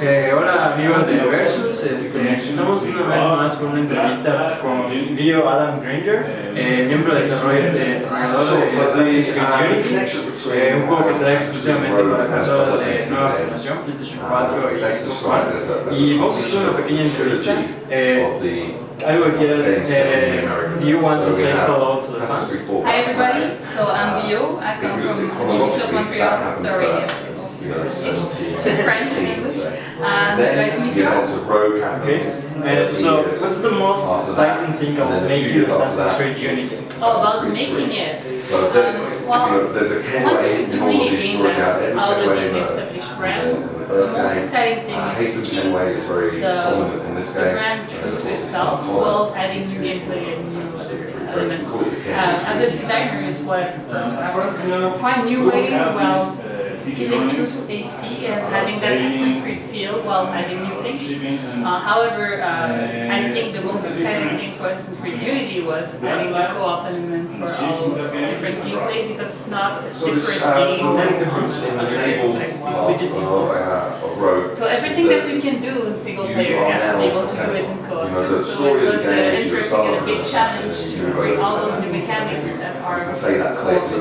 Hola amigos de Versus, estamos una vez más con una entrevista con Dio Adam Granger, miembro desarrollador de Assassin's Creed Unity, un juego que se da exclusivamente para consolas de nueva generación, PlayStation 4 y Xbox One. Y vamos a hacer una pequeña entrevista. Algo que quieras, do you want to say hello to the fans? Hi everybody, so I'm Dio, I come from the University of Montreal, sorry, it's French and English, and glad to meet you all. Okay, so what's the most exciting thing about making Assassin's Creed Unity? Oh, about making it. Well, when you're doing a game that's already an established brand, the most exciting thing is to keep the brand true to itself while adding new gameplay and new elements. As a designer is what I prefer. Find new ways while keeping true to AC and having that Assassin's Creed feel while adding new things. However, I think the most exciting thing for Assassin's Creed Unity was adding the co-op element for all different gameplay, because it's not a separate game that's like we did before. So everything that you can do in single player, you have to be able to do it in co-op too. So it was interesting and a big challenge to bring all those new mechanics that are co-opable. So it was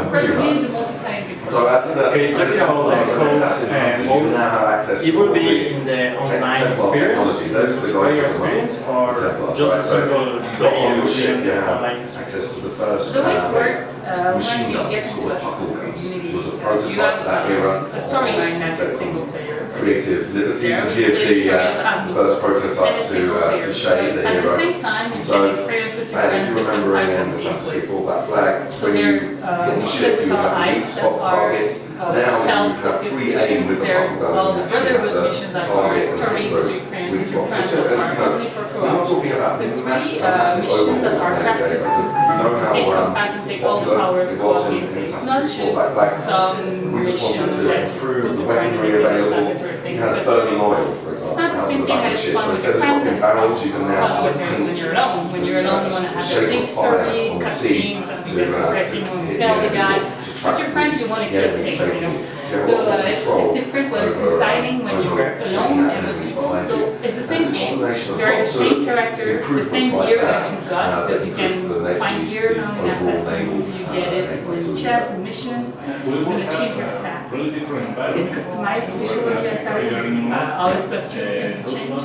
probably the most exciting thing. Okay, talking about the code mode, it will be in the online experience, the multiplayer experience, or just a single player in the online experience? The way it works, when we get into Assassin's Creed Unity, you have a storyline that's a single player. Creative liberties and give the first prototype to Shay, the hero. At the same time, you can experience with your friends different types of gameplay. So there's missions with our eyes that are stealth focused missions. There's the Brotherhood missions that are stories that you experience with your friends that are only for co-op. So it's really missions that are crafted to encompass and take all the power of co-op gameplay. It's not just some missions that you put the friend in the You have burning oil, for example. It's not the same thing as fun with your friends, and it's fun when you're alone. When you're alone, you want to have a big story, cutscenes, something that's interesting, you want to tell the guy. With your friends, you want to keep things, you know. So it's different when it's exciting when you're alone and with people. So it's the same game. You're the same character, the same gear that you got, because you can find gear now in Assassin. You get it in chess and missions. You can change your stats. You can customize visually the assassins. All these questions can change.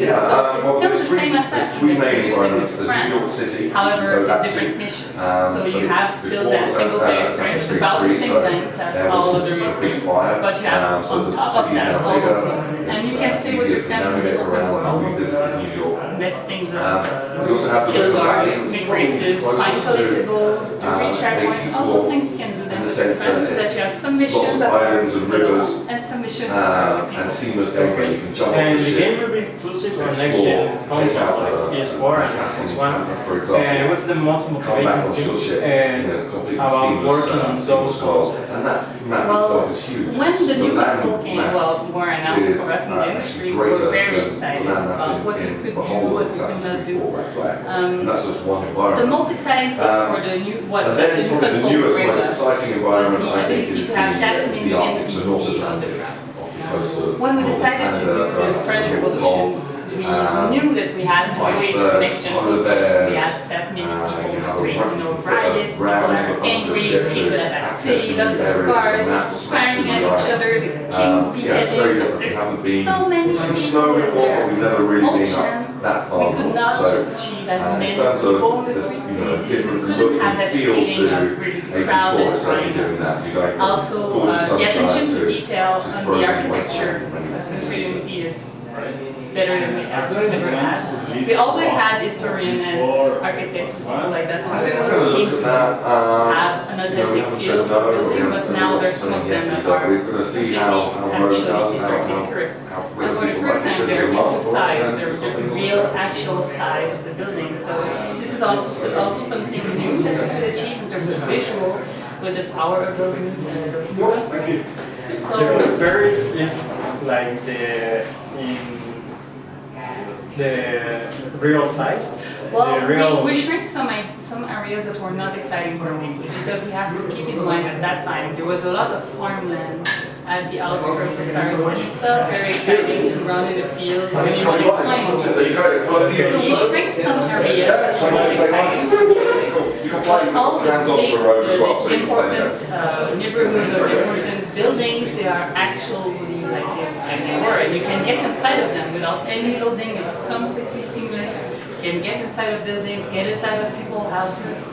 So it's still the same assassin that you're using with friends. However, it's different missions. So you have still that single player experience about the same length that all other receive, but you have on top of that all those moments. And you can play with your friends in the open world. Mess things up, kill guards, make races, find collectibles, do recheckpoints, all those things you can do them with your friends. So that you have some missions that are and some missions that are and seamless gameplay. You can jump and off the the ship. game will be exclusive on next-gen console, like PS4 and Xbox One. And what's the most motivating thing about working on those consoles? And that map itself is huge. When the new console came, were announced for us in the industry, we were very excited about what we could do, what we could not do. The most exciting thing for the new console to bring us was the ability to have that many NPC on the ground. When we decided to do the French Revolution, we knew that we had to wait for the next gen consoles. We had that many people in the street, riots, people are angry, people that have city, lots of cars, people firing at each other, the kings beheaded, so there's so many people there. Ocean, we could not just achieve as many people in the streets, we couldn't have that feeling of really crowded crime. Also, the attention to detail on the architecture, since Unity is better than we ever had. We always had historians and architects and people like that, and we wanted to have an authentic feel to the building, but now there's some of them that are completely actually historically accurate. And for the first time, they're true to size, they're the real actual size of the building. So this is also something new that we could achieve in terms of visual with the power of those nuances. So Paris is like the real size. Well, we shrink some areas that were not exciting for gameplay, because we have to keep in mind at that time there was a lot of farmland at the outskirts of Paris. And it's very exciting to run in the field when you want to climb. So we shrink some areas that are really exciting. But all the big, the important neighborhoods or important buildings, they are actually like they were, and you can get inside of them without any loading. It's completely seamless. You can get inside of buildings, get inside of people's houses.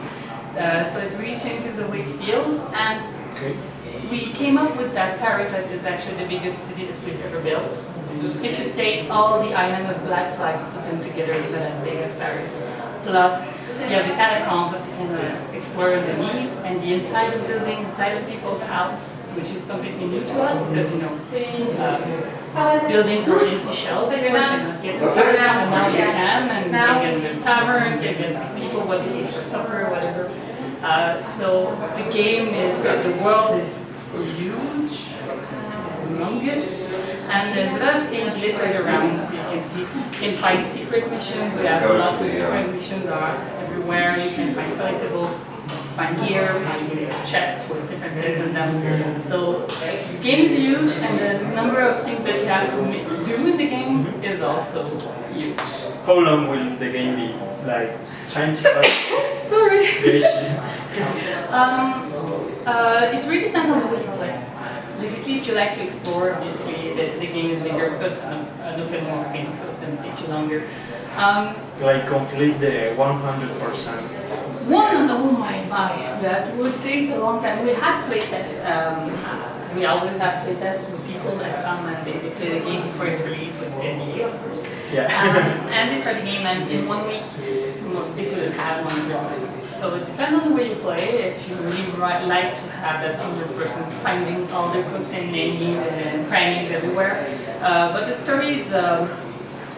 So it really changes the way it feels. And we came up with that Paris is actually the biggest city that we've ever built. If you take all the island of Black Flag, put them together, it's not as big as Paris. Plus, you have the catacombs that you can explore underneath, and the inside of the building, inside of people's house, which is completely new to us because, you know, buildings were empty shells that you cannot get inside, and now you can, and you can get in the tavern, you can see people, what they eat for supper, whatever. So the game is, the world is huge, humongous, and there's a lot of things littered around, so you can see, you can find secret missions, we have lots of secret missions that are everywhere, you can find collectibles, find gear, find chests with different things in them. So the game is huge, and the number of things that you have to do in the game is also huge. How long will the game be? Like 20? Sorry. It really depends on the way you play. Basically, if you like to explore, obviously the game is bigger because an open world game, so it's going to take you longer. Like complete the 100%. Oh my, that would take a long time. We had playtests. We always have playtests with people that come and they play the game before it's released with NDA, of course. Yeah. And they try the game, and in 1 week, they couldn't have 100%. So it depends on the way you play. If you really like to have that 100%, finding all the crooks and nannies and crannies everywhere. But the story is,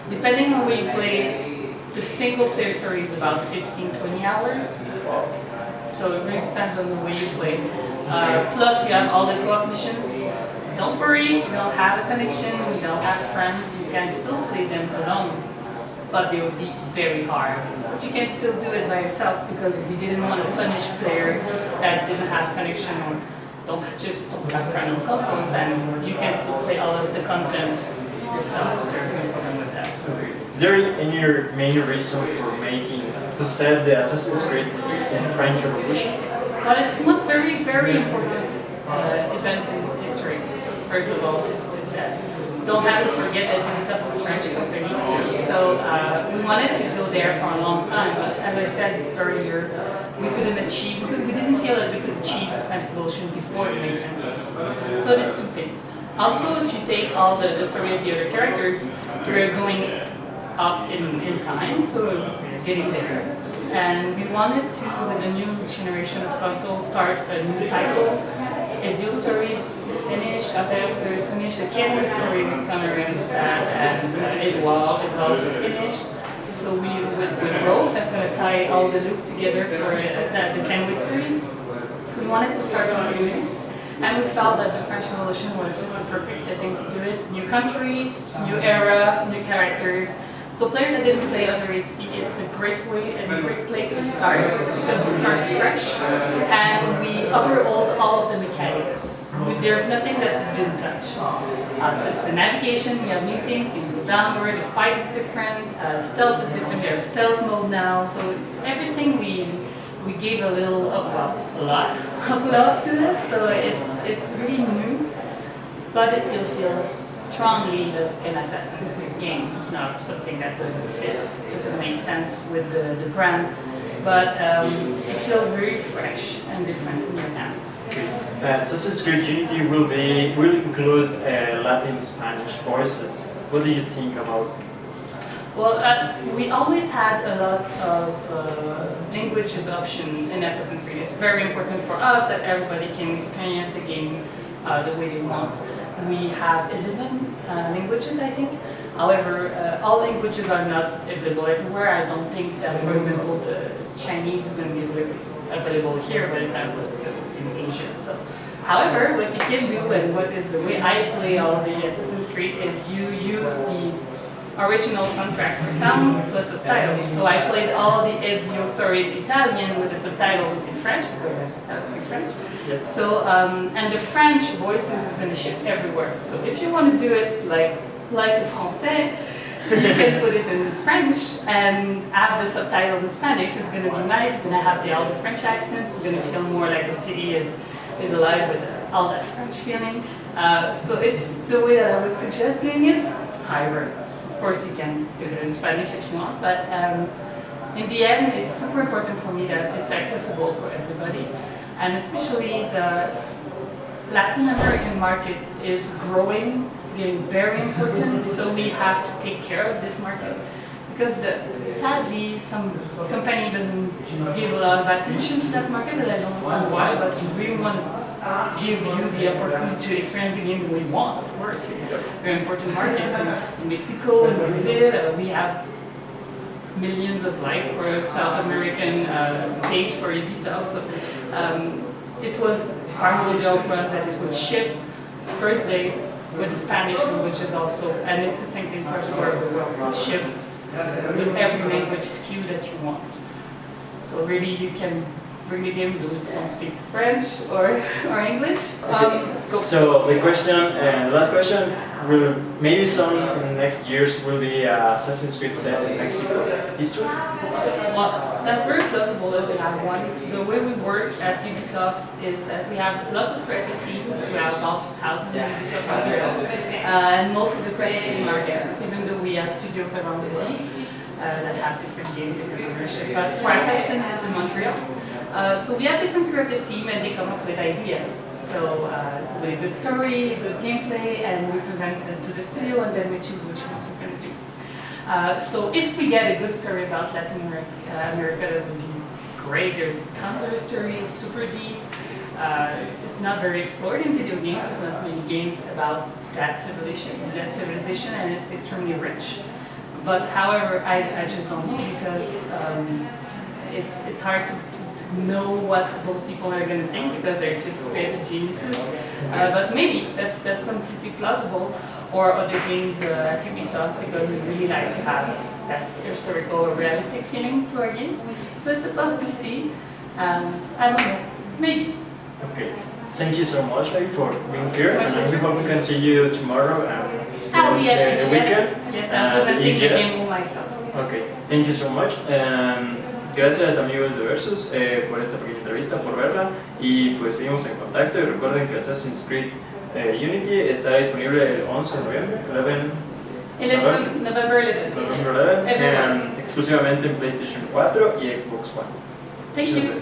depending on the way you play, the single player story is about 15-20 hours. So it really depends on the way you play. Plus you have all the co-op missions. Don't worry, you don't have a connection, you don't have friends, you can still play them alone. But they will be very hard. But you can still do it by yourself because we didn't want to punish a player that didn't have connection or don't have friends on consoles, and you can still play all of the content yourself. There's no problem with that. Is there any main reason for making, to set the Assassin's Creed in French Revolution? Well, it's one very, very important event in history. First of all, is that don't have to forget that Ubisoft is a French company. So we wanted to go there for a long time, but as I said earlier, we couldn't achieve, we didn't feel that we could achieve the French Revolution before the next one. So there's two things. Also, if you take all the story of the other characters, they're going up in time, so we're getting there. And we wanted to, with the new generation of consoles, start a new cycle. Ezio stories is finished, Altair story is finished, the Kenny story with Connor and Stat and Edouard is also finished. So we, with Rogue, that's going to tie all the loop together for the Kenway story. So we wanted to start something new. And we felt that the French Revolution was just the perfect setting to do it. New country, new era, new characters. So players that didn't play other AC, it's a great way and a great place to start because we start fresh and we overhauled all of the mechanics. There's nothing that we didn't touch. The navigation, we have new things, you can go downward, the fight is different, stealth is different, there's stealth mode now, so everything we gave a little, a lot of love to it, so it's really new, but it still feels strongly as an Assassin's Creed game. It's not something that doesn't fit, doesn't make sense with the brand, but it feels very fresh and different in your hand. Okay. Assassin's Creed Unity will include Latin Spanish voices. What do you think about? Well, we always had a lot of languages option in Assassin's Creed. It's very important for us that everybody can experience the game the way they want. We have 11 languages, I think. However, all languages are not available everywhere. I don't think that, for example, the Chinese is going to be available here, but it's available in Asia. So, however, what you can do, and what is the way I play all the Assassin's Creed, is you use the original soundtrack for sound plus subtitles. So I played all the Ezio story in Italian with the subtitles in French because I speak French. Yes. So and the French voices is going to ship everywhere. So if you want to do it like the Français, you can put it in French and have the subtitles in Spanish. It's going to be nice. It's going to have all the French accents. It's going to feel more like the city is alive with all that French feeling. So it's the way that I would suggest doing it. However, of course you can do it in Spanish if you want, but in the end it's super important for me that it's accessible for everybody, and especially the Latin American market is growing, it's getting very important, so we have to take care of this market, because sadly some company doesn't give a lot of attention to that market, and I don't understand why, but we really want to give you the opportunity to experience the game that we want, of course. Very important market. In Mexico, in Brazil, we have millions of likes for a South American page for Ubisoft. So it was part of the deal for us that it would ship first day with the Spanish languages also, and it's the same thing for everywhere. It ships with every language SKU that you want. So really you can bring the game, don't speak French or English. So the question, the last question, will maybe some in the next years will be Assassin's Creed set in Mexico history? Well, that's very plausible that we have one. The way we work at Ubisoft is that we have lots of creative teams. We have about 2,000 Ubisoft material, and most of the creative team are there, even though we have studios around the world that have different games, different ownership. But for Assassin, it's in Montreal. So we have different creative team and they come up with ideas. So with a good story, good gameplay, and we present it to the studio and then we choose which ones we're going to do. So if we get a good story about Latin America, that would be great. There's tons of stories, super deep. It's not very explored in video games. There's not many games about that civilization, and it's extremely rich. But however, I just don't know because it's hard to know what those people are going to think because they're just creative geniuses. But maybe that's completely plausible. Or other games at Ubisoft because we really like to have that historical or realistic feeling to our games. So it's a possibility. I don't know. Maybe. Okay. Thank you so much, Maggie, for being here, and we hope we can see you tomorrow and I'll be at the weekend. Yes, I'm presenting the game myself. Okay. Thank you so much. Gracias amigos de Versus por esta pequeña entrevista, por verla, y pues seguimos en contacto y recuerden que Assassin's Creed Unity estará disponible el 11 de noviembre, November 11, exclusivamente en PlayStation 4 y Xbox One. Thank you.